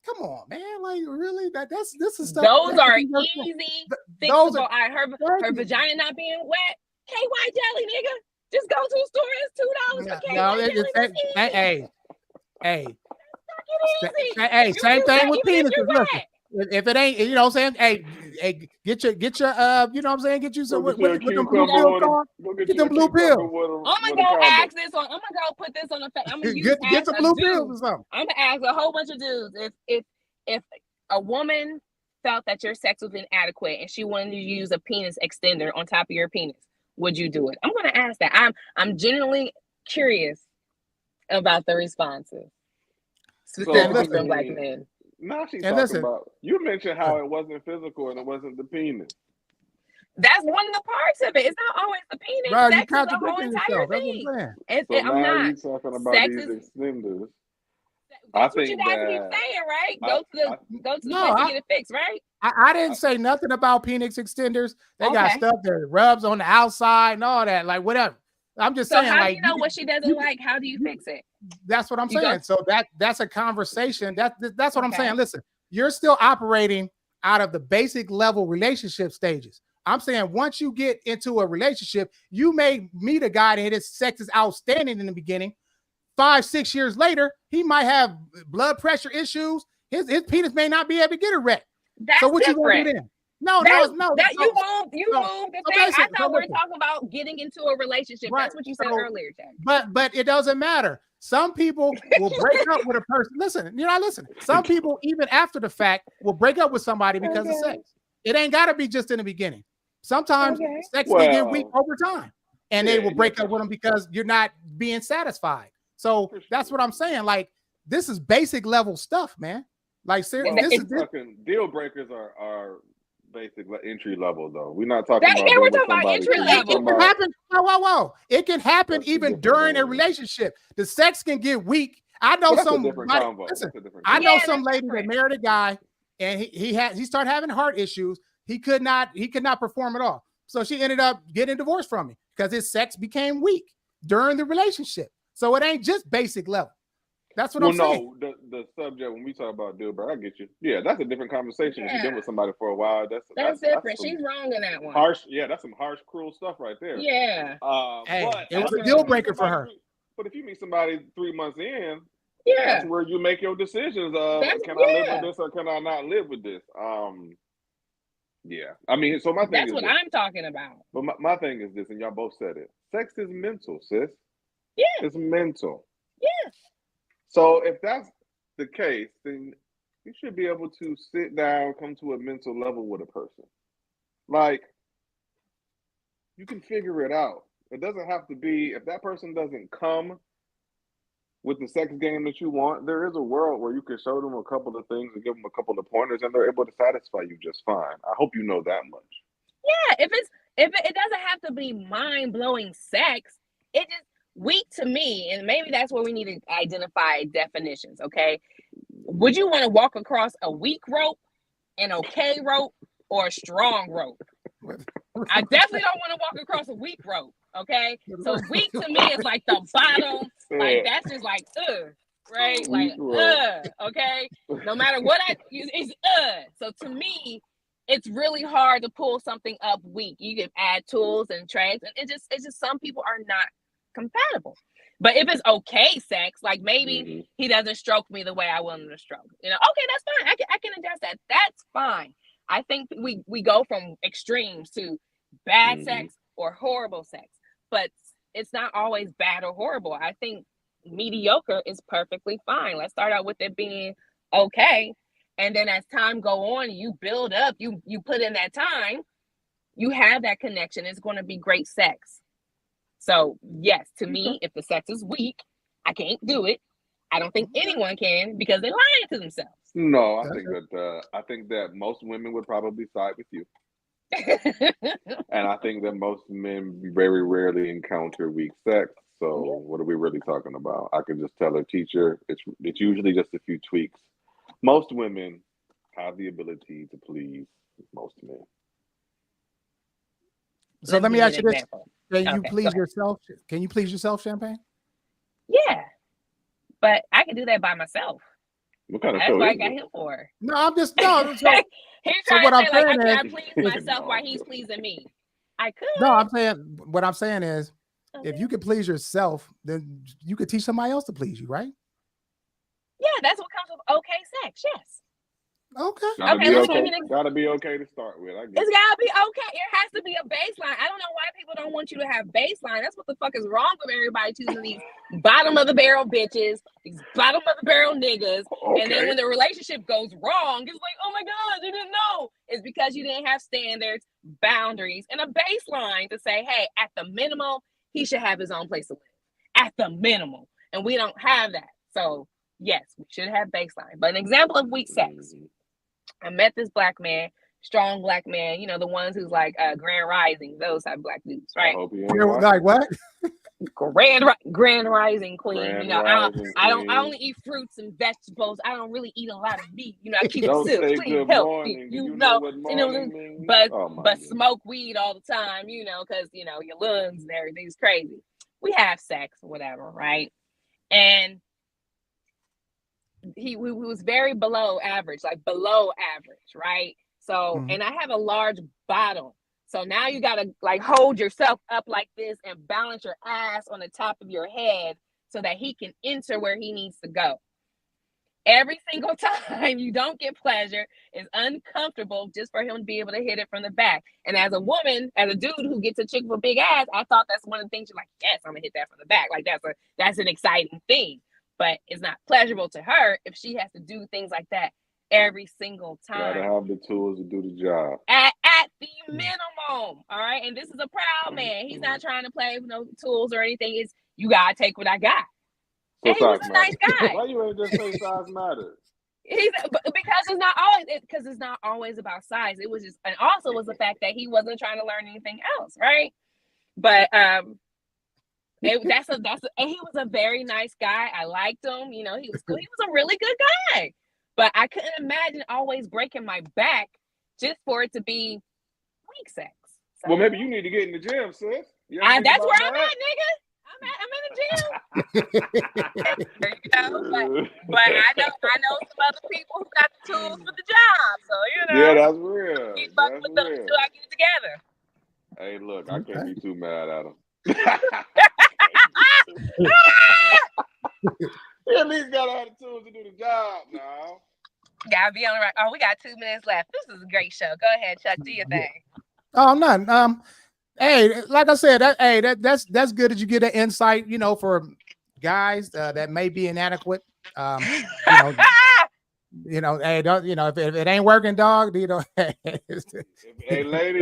Come on, man! Like really, this is stuff. Those are easy fixable. All right, her vagina not being wet. KY jelly, nigga. Just go to the store. It's $2 for KY jelly. Hey, same thing with penises. Listen, if it ain't, you know what I'm saying? Hey, get your, you know what I'm saying? Get you some with them blue pills. Get them blue pills. I'm gonna go ask this on. I'm gonna go put this on the. I'm gonna get some blue pills or something. I'm gonna ask a whole bunch of dudes if a woman felt that your sex was inadequate and she wanted to use a penis extender on top of your penis, would you do it? I'm gonna ask that. I'm genuinely curious about the responses. Specifically from black men. Now she's talking about. You mentioned how it wasn't physical and it wasn't the penis. That's one of the parts of it. It's not always the penis. Bro, sex is the whole entire thing. So now you're talking about these extenders. That's what you guys keep saying, right? Go to the place to get it fixed, right? I didn't say nothing about penis extenders. They got stuff that rubs on the outside and all that, like whatever. I'm just saying, how like, do you know what she doesn't like? How do you fix it? That's what I'm saying. So that's a conversation. That's what I'm saying. Listen, you're still operating out of the basic level relationship stages. I'm saying once you get into a relationship, you may meet a guy that his sex is outstanding in the beginning. 5-6 years later, he might have blood pressure issues. His penis may not be able to get erect. That's so what different. You gonna do then? No. You moved the thing. I thought we were talking about getting into a relationship. Right. That's what you said earlier, Jack. But it doesn't matter. Some people will break up with a person. Listen. Some people, even after the fact, will break up with somebody because of sex. It ain't got to be just in the beginning. Sometimes sex can get weak over time, and they will break up with them because you're not being satisfied. So that's what I'm saying. Like, this is basic level stuff, man. Like, seriously, deal breakers are basic entry level, though. We're not talking about. We're talking about entry level. It can happen. Whoa! It can happen even during a relationship. The sex can get weak. I know some. I know some lady that married a guy, and he started having heart issues. He could not perform at all. So she ended up getting divorced from me because his sex became weak during the relationship. So it ain't just basic level. That's what I'm saying. No, the subject when we talk about deal breaker, I get you. Yeah, that's a different conversation. If you've been with somebody for a while, that's different. She's wrong in that one. Harsh, that's some harsh, cruel stuff right there. Yeah. But it was a deal breaker for her. But if you meet somebody 3 months in, that's where you make your decisions of can I live with this or can I not live with this? Yeah. I mean, so my thing that's what I'm talking about. But my thing is this, and y'all both said it. Sex is mental, sis. Yeah. It's mental. Yeah. So if that's the case, then you should be able to sit down, come to a mental level with a person. Like, you can figure it out. It doesn't have to be, if that person doesn't come with the sex game that you want, there is a world where you can show them a couple of things and give them a couple of pointers and they're able to satisfy you just fine. I hope you know that much. Yeah, if it doesn't have to be mind-blowing sex, it just weak to me, and maybe that's where we need to identify definitions, okay? Would you want to walk across a weak rope, an okay rope, or a strong rope? I definitely don't want to walk across a weak rope, okay? So weak to me is like the bottom, like that's just like, right? Like, okay? No matter what it's So to me, it's really hard to pull something up weak. You can add tools and trades, and it's just some people are not compatible. But if it's okay sex, like maybe he doesn't stroke me the way I want him to stroke, okay, that's fine. I can adjust that. That's fine. I think we go from extremes to bad sex or horrible sex, but it's not always bad or horrible. I think mediocre is perfectly fine. Let's start out with it being okay, and then as time go on, you build up. You put in that time. You have that connection. It's going to be great sex. So yes, to me, if the sex is weak, I can't do it. I don't think anyone can because they're lying to themselves. No, I think that most women would probably side with you, and I think that most men very rarely encounter weak sex. So what are we really talking about? I can just tell a teacher it's usually just a few tweaks. Most women have the ability to please most men. So let me ask you this. Can you please yourself? Can you please yourself, Champagne? Yeah, but I can do that by myself. What kind of That's show what I is got it? him for. No, I'm just no. So, He's so trying what to I'm say, like, saying I is, please myself while he's pleasing me. I could. no, I'm saying what I'm saying is, Okay. if you could please yourself, then you could teach somebody else to please you, right? Yeah, that's what comes with okay sex. Yes. Okay. Gotta Okay, be let me give okay. you an Gotta be okay to start with. I guess. It's gotta be okay. It has to be a baseline. I don't know why people don't want you to have baseline. That's what the fuck is wrong with everybody choosing these bottom of the barrel bitches, these bottom of the barrel niggas. Okay. And then when the relationship goes wrong, it's like, oh my God, you didn't know. It's because you didn't have standards, boundaries, and a baseline to say, hey, at the minimum, he should have his own place to live. At the minimum. And we don't have that. So yes, we should have baseline. But an example of weak sex. I met this black man, strong black man, you know, the ones who's like Grand Rising, those type of black dudes, right? I hope he ain't Like what? Grand Rising queen. Grand you know, Rising I queen. only eat fruits and vegetables. I don't really eat a lot of meat. You know, I keep Don't it say clean, good healthy. morning. You know know, what you know, morning means? but Oh my but goodness. smoke weed all the time, you know, because you know your lungs and everything's crazy. We have sex, whatever, right? And he was very below average, right? So, and I have a large bottom. So now you got to like hold yourself up like this and balance your ass on the top of your head so that he can enter where he needs to go. Every single time you don't get pleasure, it's uncomfortable just for him to be able to hit it from the back. And as a woman, as a dude who gets a chick with a big ass, I thought that's one of the things you're like, yes, I'm gonna hit that from the back. Like that's an exciting thing. But it's not pleasurable to her if she has to do things like that every single time. Gotta have the tools to do the job. At the minimum, all right? And this is a proud man. He's not trying to play with no tools or anything. It's you gotta take what I got. So and he was a nice guy. Why you ain't just say size matters? Because it's not always about size. It was just, and also was the fact that he wasn't trying to learn anything else, right? But and he was a very nice guy. I liked him. You know, he was cool. He was a really good guy. But I couldn't imagine always breaking my back just for it to be weak sex. So, well, maybe you need to get in the gym, sis. That's where I'm at, nigga. I'm in the gym. You know, but I know some other people who got the tools for the job. So you know, yeah, that's real. Keep fucking with them until I get it together. Hey, look, I can't be too mad at him. He at least gotta have the tools to do the job now. Gotta be on the right. Oh, we got 2 minutes left. This is a great show. Go ahead, Chuck. Do your thing. Oh, none. Hey, like I said, that's good that you get an insight, you know, for guys that may be inadequate. You know, hey, don't, you know, if it ain't working, dog, you know. Hey, ladies,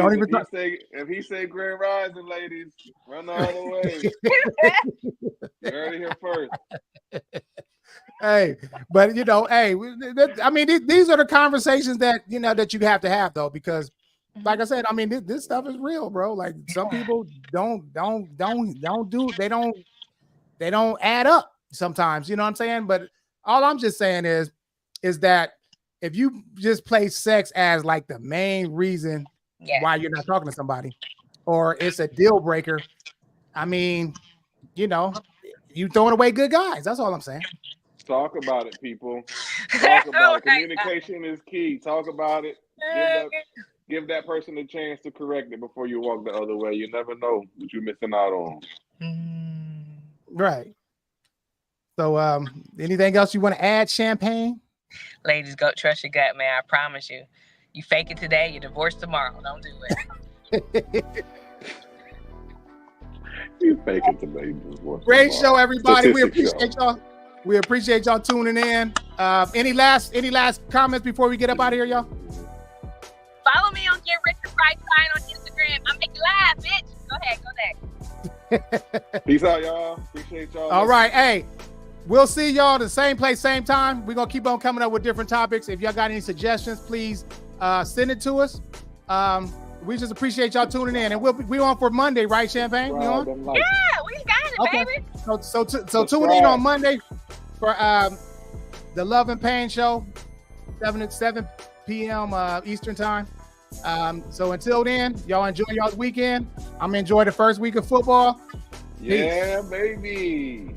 if he say Grand Rising, ladies, run the other way. You heard it here first. Hey, but you know, hey, I mean, these are the conversations that you know that you have to have though, because. Like I said, I mean, this stuff is real, bro. Like some people don't add up sometimes, you know what I'm saying? But all I'm just saying is that if you just play sex as like the main reason why you're not talking to somebody, or it's a deal breaker, I mean, you know, you throwing away good guys. That's all I'm saying. Talk about it, people. Talk about it. Communication is key. Talk about it. Give that person a chance to correct it before you walk the other way. You never know what you're missing out on. Right. So, anything else you want to add, Champagne? Ladies, go trust your gut, man. I promise you. You fake it today, you're divorced tomorrow. Don't do it. You fake it today, you're divorced Great tomorrow. Show, everybody. We appreciate show. y'all. We appreciate y'all tuning in. Any last comments before we get up out of here, y'all? Follow me on Get Rich or Price Sign on Instagram. I make you laugh, bitch. Go ahead. Peace out, y'all. Appreciate y'all. All right. Hey, we'll see y'all the same place, same time. We're going to keep on coming up with different topics. If y'all got any suggestions, please send it to us. We just appreciate y'all tuning in. And we on for Monday, right, Champagne? We on? Yeah, we got it, baby. So tune in on Monday for the Love and Pain Show, 7 p.m. Eastern time. So until then, y'all enjoy y'all's weekend. I'm enjoying the first week of football. Yeah, baby.